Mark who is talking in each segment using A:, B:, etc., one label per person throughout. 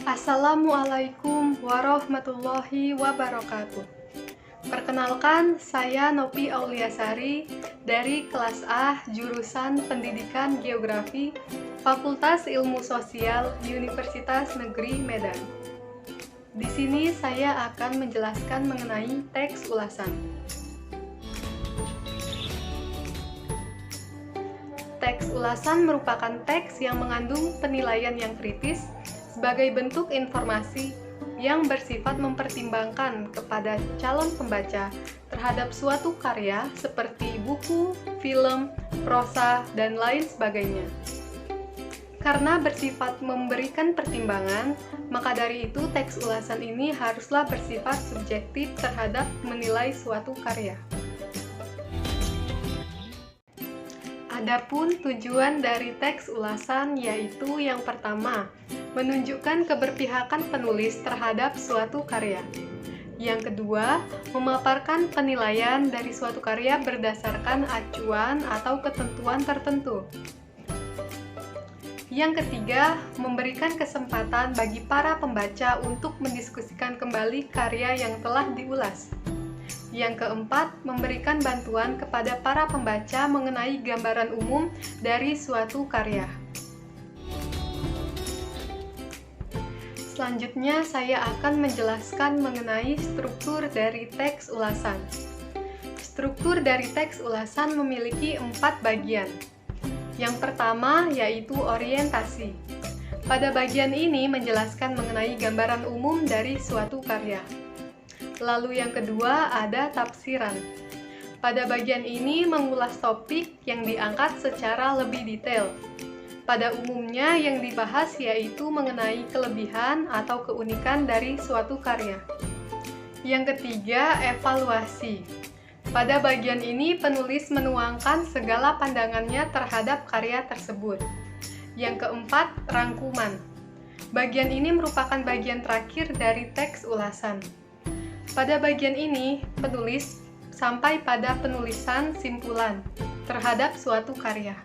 A: Assalamualaikum warahmatullahi wabarakatuh. Perkenalkan, saya Nopi Auliasari dari kelas A jurusan Pendidikan Geografi Fakultas Ilmu Sosial Universitas Negeri Medan. Di sini saya akan menjelaskan mengenai teks ulasan. Teks ulasan merupakan teks yang mengandung penilaian yang kritis sebagai bentuk informasi yang bersifat mempertimbangkan kepada calon pembaca terhadap suatu karya seperti buku, film, prosa, dan lain sebagainya. Karena bersifat memberikan pertimbangan, maka dari itu teks ulasan ini haruslah bersifat subjektif terhadap menilai suatu karya. Adapun tujuan dari teks ulasan yaitu yang pertama, menunjukkan keberpihakan penulis terhadap suatu karya. Yang kedua, memaparkan penilaian dari suatu karya berdasarkan acuan atau ketentuan tertentu. Yang ketiga, memberikan kesempatan bagi para pembaca untuk mendiskusikan kembali karya yang telah diulas. Yang keempat, memberikan bantuan kepada para pembaca mengenai gambaran umum dari suatu karya. Selanjutnya, saya akan menjelaskan mengenai struktur dari teks ulasan. Struktur dari teks ulasan memiliki 4 bagian. Yang pertama yaitu orientasi. Pada bagian ini menjelaskan mengenai gambaran umum dari suatu karya. Lalu yang kedua ada tafsiran. Pada bagian ini mengulas topik yang diangkat secara lebih detail. Pada umumnya yang dibahas yaitu mengenai kelebihan atau keunikan dari suatu karya. Yang ketiga, evaluasi. Pada bagian ini penulis menuangkan segala pandangannya terhadap karya tersebut. Yang keempat, rangkuman. Bagian ini merupakan bagian terakhir dari teks ulasan. Pada bagian ini, penulis sampai pada penulisan simpulan terhadap suatu karya.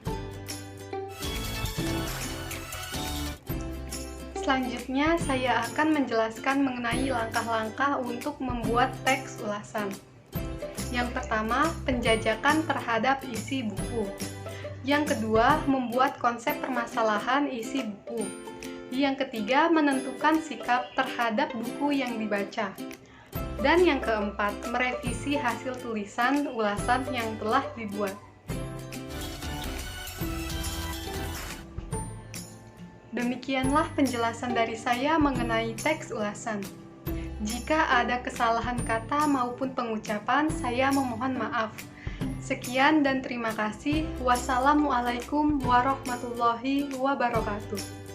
A: Selanjutnya, saya akan menjelaskan mengenai langkah-langkah untuk membuat teks ulasan. Yang pertama, penjajakan terhadap isi buku. Yang kedua, membuat konsep permasalahan isi buku. Yang ketiga, menentukan sikap terhadap buku yang dibaca. Dan yang keempat, merevisi hasil tulisan ulasan yang telah dibuat. Demikianlah penjelasan dari saya mengenai teks ulasan. Jika ada kesalahan kata maupun pengucapan, saya memohon maaf. Sekian dan terima kasih. Wassalamualaikum warahmatullahi wabarakatuh.